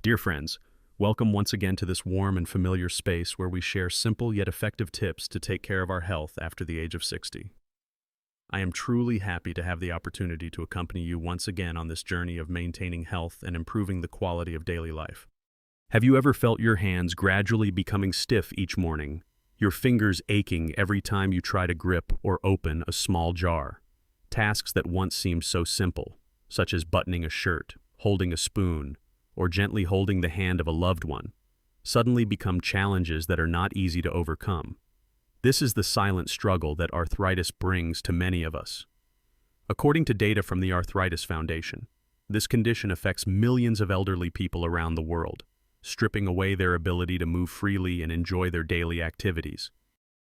Dear friends, welcome once again to this warm and familiar space where we share simple yet effective tips to take care of our health after the age of 60. I am truly happy to have the opportunity to accompany you once again on this journey of maintaining health and improving the quality of daily life. Have you ever felt your hands gradually becoming stiff each morning, your fingers aching every time you try to grip or open a small jar? Tasks that once seemed so simple, such as buttoning a shirt, holding a spoon, or gently holding the hand of a loved one, suddenly become challenges that are not easy to overcome. This is the silent struggle that arthritis brings to many of us. According to data from the Arthritis Foundation, this condition affects millions of elderly people around the world, stripping away their ability to move freely and enjoy their daily activities.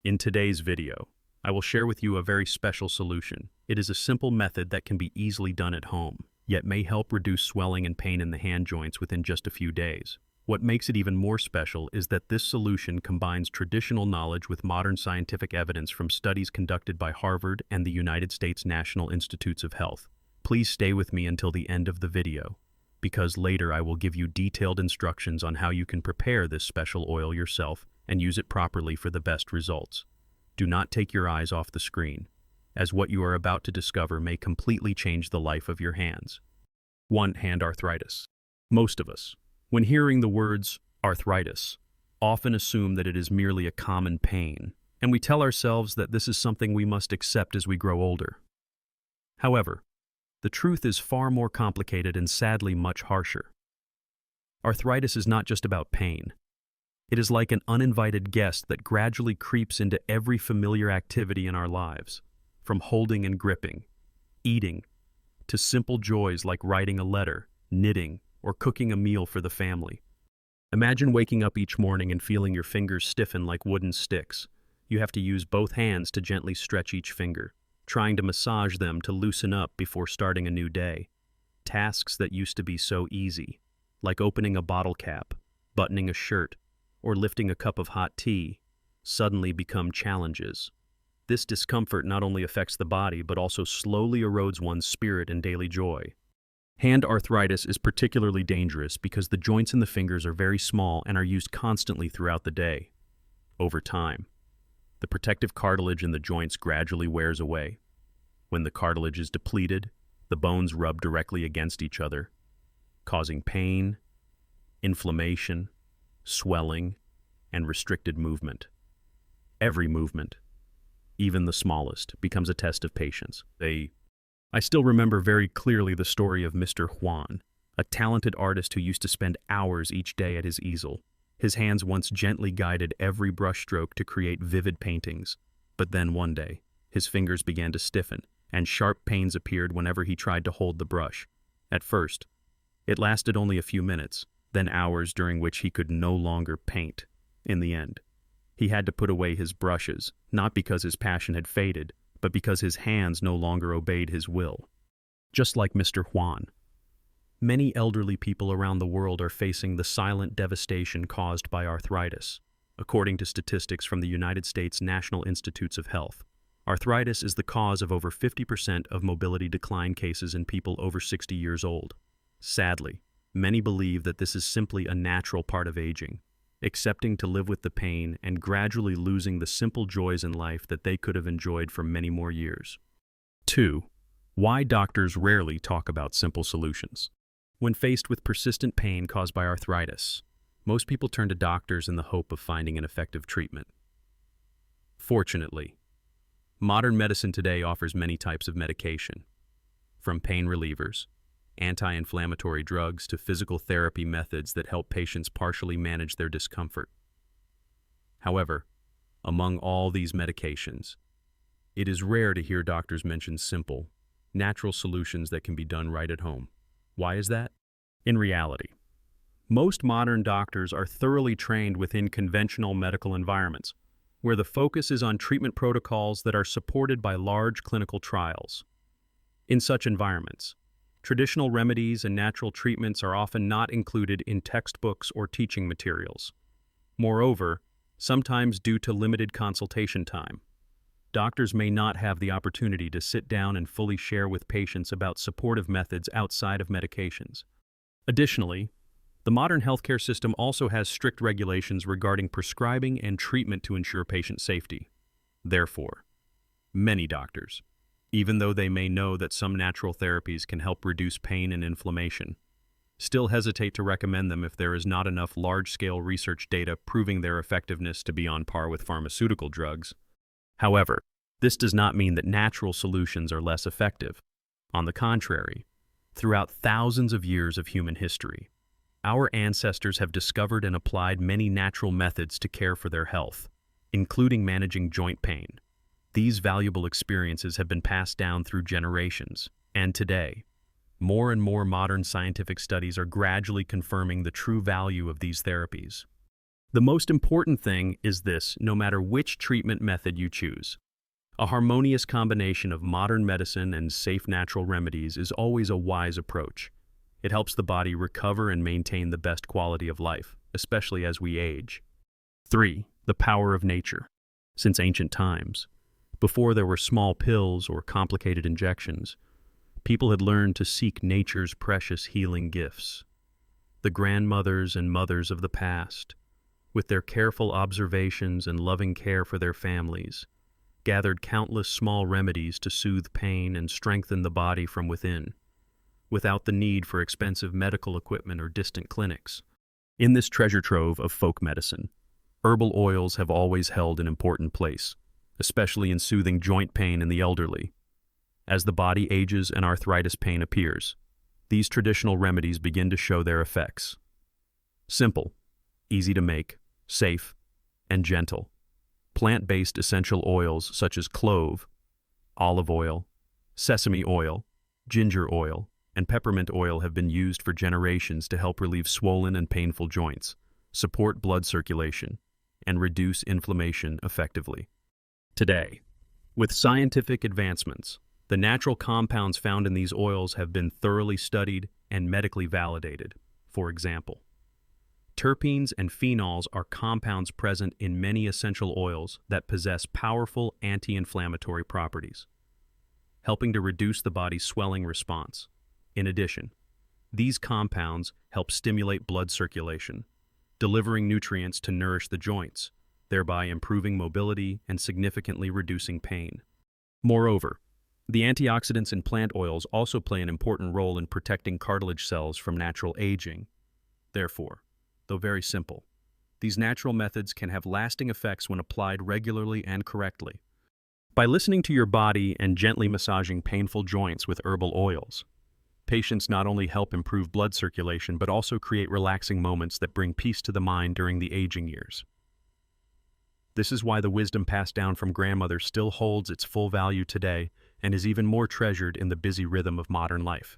In today's video, I will share with you a very special solution. It is a simple method that can be easily done at home, yet may help reduce swelling and pain in the hand joints within just a few days. What makes it even more special is that this solution combines traditional knowledge with modern scientific evidence from studies conducted by Harvard and the United States National Institutes of Health. Please stay with me until the end of the video, because later I will give you detailed instructions on how you can prepare this special oil yourself and use it properly for the best results. Do not take your eyes off the screen, as what you are about to discover may completely change the life of your hands. 1. Hand arthritis. Most of us, when hearing the words arthritis, often assume that it is merely a common pain, and we tell ourselves that this is something we must accept as we grow older. However, the truth is far more complicated and sadly much harsher. Arthritis is not just about pain. It is like an uninvited guest that gradually creeps into every familiar activity in our lives, from holding and gripping, eating, to simple joys like writing a letter, knitting, or cooking a meal for the family. Imagine waking up each morning and feeling your fingers stiffen like wooden sticks. You have to use both hands to gently stretch each finger, trying to massage them to loosen up before starting a new day. Tasks that used to be so easy, like opening a bottle cap, buttoning a shirt, or lifting a cup of hot tea, suddenly become challenges. This discomfort not only affects the body but also slowly erodes one's spirit and daily joy. Hand arthritis is particularly dangerous because the joints in the fingers are very small and are used constantly throughout the day. Over time, the protective cartilage in the joints gradually wears away. When the cartilage is depleted, the bones rub directly against each other, causing pain, inflammation, swelling, and restricted movement. Every movement, even the smallest, becomes a test of patience. I still remember very clearly the story of Mr. Juan, a talented artist who used to spend hours each day at his easel. His hands once gently guided every brushstroke to create vivid paintings. But then one day, his fingers began to stiffen, and sharp pains appeared whenever he tried to hold the brush. At first, it lasted only a few minutes, then hours during which he could no longer paint. In the end, he had to put away his brushes, not because his passion had faded, but because his hands no longer obeyed his will. Just like Mr. Juan, many elderly people around the world are facing the silent devastation caused by arthritis. According to statistics from the United States National Institutes of Health, arthritis is the cause of over 50% of mobility decline cases in people over 60 years old. Sadly, many believe that this is simply a natural part of aging, accepting to live with the pain and gradually losing the simple joys in life that they could have enjoyed for many more years. 2. Why doctors rarely talk about simple solutions. When faced with persistent pain caused by arthritis, most people turn to doctors in the hope of finding an effective treatment. Fortunately, modern medicine today offers many types of medication, from pain relievers, anti-inflammatory drugs to physical therapy methods that help patients partially manage their discomfort. However, among all these medications, it is rare to hear doctors mention simple, natural solutions that can be done right at home. Why is that? In reality, most modern doctors are thoroughly trained within conventional medical environments, where the focus is on treatment protocols that are supported by large clinical trials. In such environments, traditional remedies and natural treatments are often not included in textbooks or teaching materials. Moreover, sometimes due to limited consultation time, doctors may not have the opportunity to sit down and fully share with patients about supportive methods outside of medications. Additionally, The modern healthcare system also has strict regulations regarding prescribing and treatment to ensure patient safety. Therefore, many doctors, even though they may know that some natural therapies can help reduce pain and inflammation, still hesitate to recommend them if there is not enough large-scale research data proving their effectiveness to be on par with pharmaceutical drugs. However, this does not mean that natural solutions are less effective. On the contrary, throughout thousands of years of human history, our ancestors have discovered and applied many natural methods to care for their health, including managing joint pain. These valuable experiences have been passed down through generations, and today, more and more modern scientific studies are gradually confirming the true value of these therapies. The most important thing is this: no matter which treatment method you choose, a harmonious combination of modern medicine and safe natural remedies is always a wise approach. It helps the body recover and maintain the best quality of life, especially as we age. 3. The power of nature. Since ancient times, before there were small pills or complicated injections, people had learned to seek nature's precious healing gifts. The grandmothers and mothers of the past, with their careful observations and loving care for their families, gathered countless small remedies to soothe pain and strengthen the body from within, without the need for expensive medical equipment or distant clinics. In this treasure trove of folk medicine, herbal oils have always held an important place, especially in soothing joint pain in the elderly. As the body ages and arthritis pain appears, these traditional remedies begin to show their effects. Simple, easy to make, safe, and gentle. Plant-based essential oils such as clove, olive oil, sesame oil, ginger oil, and peppermint oil have been used for generations to help relieve swollen and painful joints, support blood circulation, and reduce inflammation effectively. Today, with scientific advancements, the natural compounds found in these oils have been thoroughly studied and medically validated. For example, terpenes and phenols are compounds present in many essential oils that possess powerful anti-inflammatory properties, helping to reduce the body's swelling response. In addition, these compounds help stimulate blood circulation, delivering nutrients to nourish the joints, thereby improving mobility and significantly reducing pain. Moreover, the antioxidants in plant oils also play an important role in protecting cartilage cells from natural aging. Therefore, though very simple, these natural methods can have lasting effects when applied regularly and correctly. By listening to your body and gently massaging painful joints with herbal oils, patients not only help improve blood circulation but also create relaxing moments that bring peace to the mind during the aging years. This is why the wisdom passed down from grandmothers still holds its full value today and is even more treasured in the busy rhythm of modern life.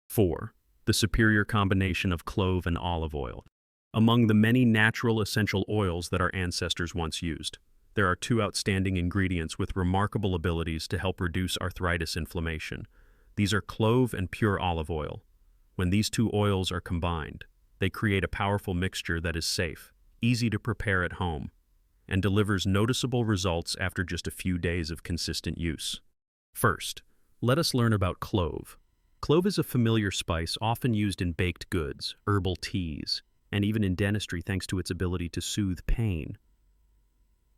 4. The superior combination of clove and olive oil. Among the many natural essential oils that our ancestors once used, there are two outstanding ingredients with remarkable abilities to help reduce arthritis inflammation. These are clove and pure olive oil. When these two oils are combined, they create a powerful mixture that is safe, easy to prepare at home, and delivers noticeable results after just a few days of consistent use. First, let us learn about clove. Clove is a familiar spice often used in baked goods, herbal teas, and even in dentistry thanks to its ability to soothe pain.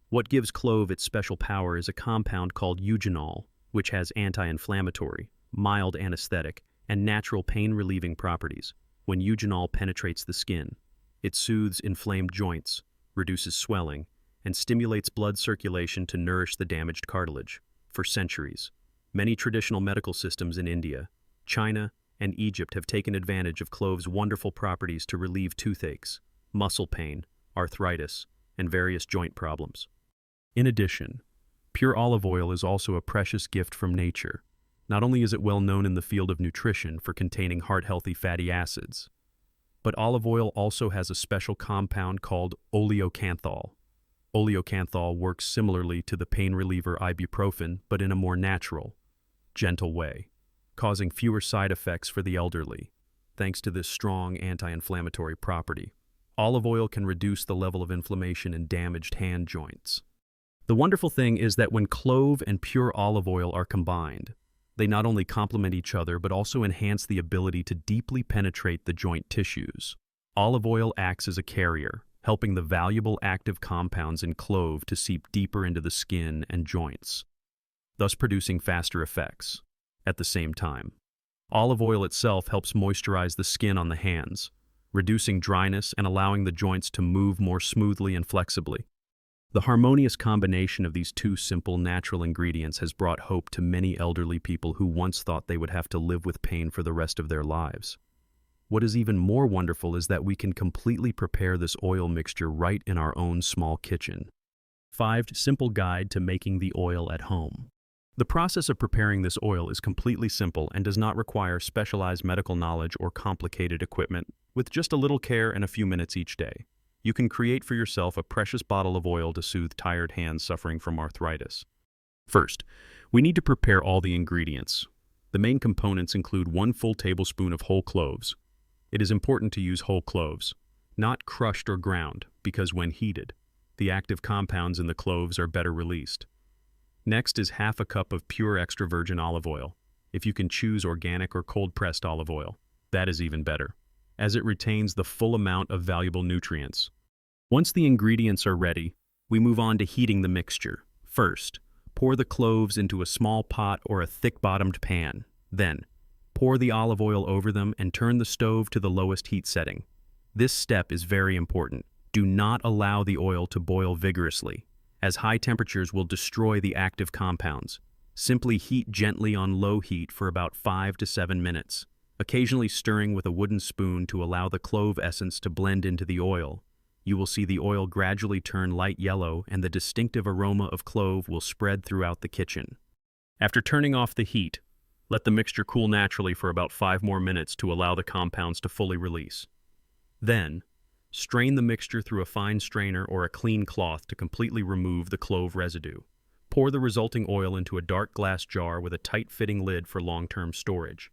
What gives clove its special power is a compound called eugenol, which has anti-inflammatory, mild anesthetic, and natural pain-relieving properties. When eugenol penetrates the skin, it soothes inflamed joints, reduces swelling, and stimulates blood circulation to nourish the damaged cartilage. For centuries, many traditional medical systems in India, China, and Egypt have taken advantage of clove's wonderful properties to relieve toothaches, muscle pain, arthritis, and various joint problems. In addition, pure olive oil is also a precious gift from nature. Not only is it well known in the field of nutrition for containing heart-healthy fatty acids, but olive oil also has a special compound called oleocanthal. Oleocanthal works similarly to the pain reliever ibuprofen, but in a more natural, gentle way, causing fewer side effects for the elderly. Thanks to this strong anti-inflammatory property, olive oil can reduce the level of inflammation in damaged hand joints. The wonderful thing is that when clove and pure olive oil are combined, they not only complement each other but also enhance the ability to deeply penetrate the joint tissues. Olive oil acts as a carrier, helping the valuable active compounds in clove to seep deeper into the skin and joints, thus producing faster effects. At the same time, olive oil itself helps moisturize the skin on the hands, reducing dryness and allowing the joints to move more smoothly and flexibly. The harmonious combination of these two simple natural ingredients has brought hope to many elderly people who once thought they would have to live with pain for the rest of their lives. What is even more wonderful is that we can completely prepare this oil mixture right in our own small kitchen. 5. Simple guide to making the oil at home. The process of preparing this oil is completely simple and does not require specialized medical knowledge or complicated equipment. With just a little care and a few minutes each day, you can create for yourself a precious bottle of oil to soothe tired hands suffering from arthritis. First, we need to prepare all the ingredients. The main components include 1 full tablespoon of whole cloves. It is important to use whole cloves, not crushed or ground, because when heated, the active compounds in the cloves are better released. Next is half a cup of pure extra virgin olive oil. If you can choose organic or cold-pressed olive oil, that is even better, as it retains the full amount of valuable nutrients. Once the ingredients are ready, we move on to heating the mixture. First, pour the cloves into a small pot or a thick-bottomed pan. Then, pour the olive oil over them and turn the stove to the lowest heat setting. This step is very important. Do not allow the oil to boil vigorously, as high temperatures will destroy the active compounds. Simply heat gently on low heat for about 5 to 7 minutes, occasionally stirring with a wooden spoon to allow the clove essence to blend into the oil. You will see the oil gradually turn light yellow and the distinctive aroma of clove will spread throughout the kitchen. After turning off the heat, let the mixture cool naturally for about 5 more minutes to allow the compounds to fully release. Then, strain the mixture through a fine strainer or a clean cloth to completely remove the clove residue. Pour the resulting oil into a dark glass jar with a tight-fitting lid for long-term storage.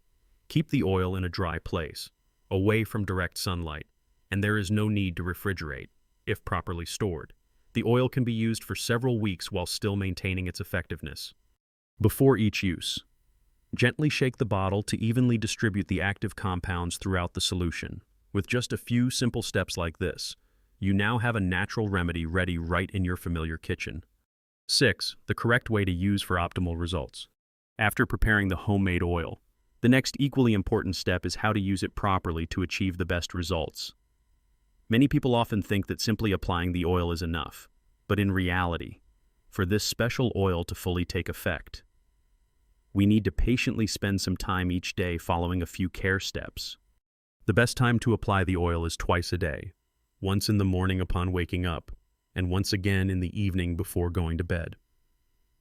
Keep the oil in a dry place, away from direct sunlight, and there is no need to refrigerate, if properly stored. The oil can be used for several weeks while still maintaining its effectiveness. Before each use, gently shake the bottle to evenly distribute the active compounds throughout the solution. With just a few simple steps like this, you now have a natural remedy ready right in your familiar kitchen. 6. The correct way to use for optimal results. After preparing the homemade oil, the next equally important step is how to use it properly to achieve the best results. Many people often think that simply applying the oil is enough, but in reality, for this special oil to fully take effect, we need to patiently spend some time each day following a few care steps. The best time to apply the oil is twice a day, once in the morning upon waking up, and once again in the evening before going to bed.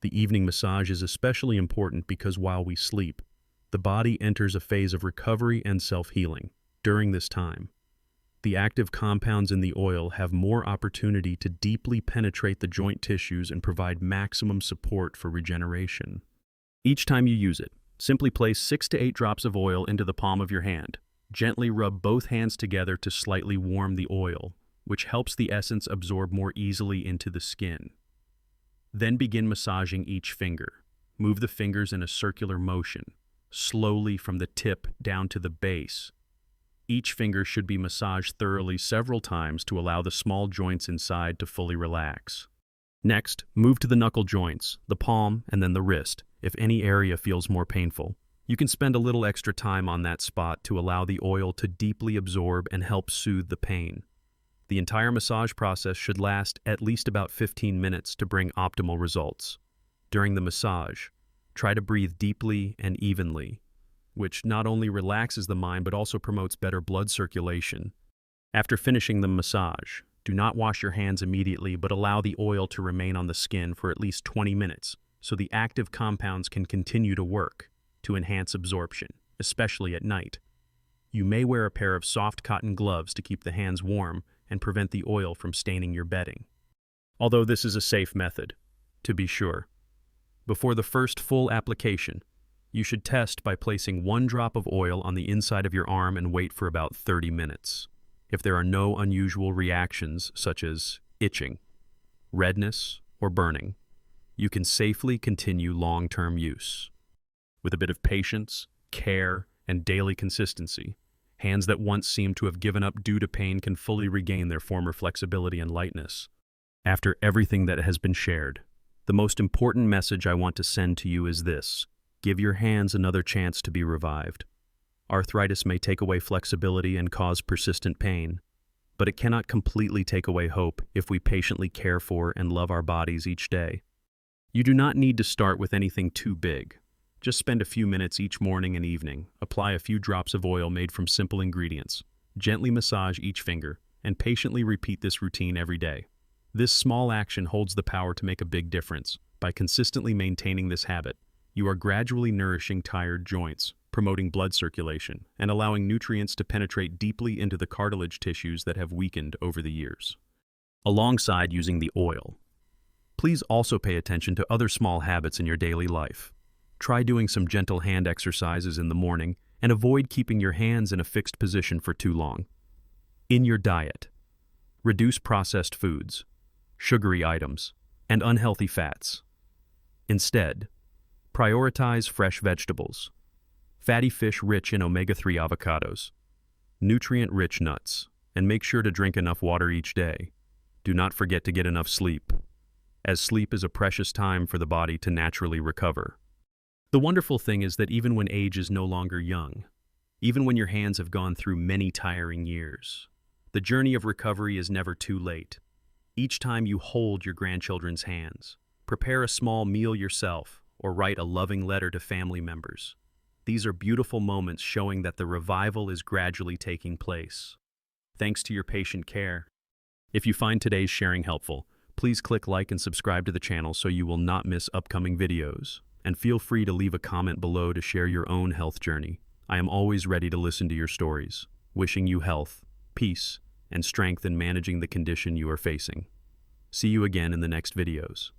The evening massage is especially important because while we sleep, the body enters a phase of recovery and self-healing. During this time, the active compounds in the oil have more opportunity to deeply penetrate the joint tissues and provide maximum support for regeneration. Each time you use it, simply place 6 to 8 drops of oil into the palm of your hand. Gently rub both hands together to slightly warm the oil, which helps the essence absorb more easily into the skin. Then begin massaging each finger. Move the fingers in a circular motion, slowly from the tip down to the base. Each finger should be massaged thoroughly several times to allow the small joints inside to fully relax. Next, move to the knuckle joints, the palm, and then the wrist, if any area feels more painful. You can spend a little extra time on that spot to allow the oil to deeply absorb and help soothe the pain. The entire massage process should last at least about 15 minutes to bring optimal results. During the massage, try to breathe deeply and evenly, which not only relaxes the mind but also promotes better blood circulation. After finishing the massage, do not wash your hands immediately but allow the oil to remain on the skin for at least 20 minutes so the active compounds can continue to work to enhance absorption, especially at night. You may wear a pair of soft cotton gloves to keep the hands warm and prevent the oil from staining your bedding. Although this is a safe method, to be sure. Before the first full application, you should test by placing 1 drop of oil on the inside of your arm and wait for about 30 minutes. If there are no unusual reactions such as itching, redness, or burning, you can safely continue long-term use. With a bit of patience, care, and daily consistency, Hands that once seemed to have given up due to pain can fully regain their former flexibility and lightness. After everything that has been shared, the most important message I want to send to you is this: give your hands another chance to be revived. Arthritis may take away flexibility and cause persistent pain, but it cannot completely take away hope if we patiently care for and love our bodies each day. You do not need to start with anything too big. Just spend a few minutes each morning and evening, apply a few drops of oil made from simple ingredients, gently massage each finger, and patiently repeat this routine every day. This small action holds the power to make a big difference. By consistently maintaining this habit, you are gradually nourishing tired joints, promoting blood circulation, and allowing nutrients to penetrate deeply into the cartilage tissues that have weakened over the years. Alongside using the oil, please also pay attention to other small habits in your daily life. Try doing some gentle hand exercises in the morning and avoid keeping your hands in a fixed position for too long. In your diet, reduce processed foods, sugary items, and unhealthy fats. Instead, prioritize fresh vegetables, fatty fish rich in omega-3 avocados, nutrient-rich nuts, and make sure to drink enough water each day. Do not forget to get enough sleep, as sleep is a precious time for the body to naturally recover. The wonderful thing is that even when age is no longer young, even when your hands have gone through many tiring years, the journey of recovery is never too late. Each time you hold your grandchildren's hands, prepare a small meal yourself, or write a loving letter to family members. These are beautiful moments showing that the revival is gradually taking place. Thanks to your patient care. If you find today's sharing helpful, please click like and subscribe to the channel so you will not miss upcoming videos. And feel free to leave a comment below to share your own health journey. I am always ready to listen to your stories, wishing you health, peace, and strength in managing the condition you are facing. See you again in the next videos.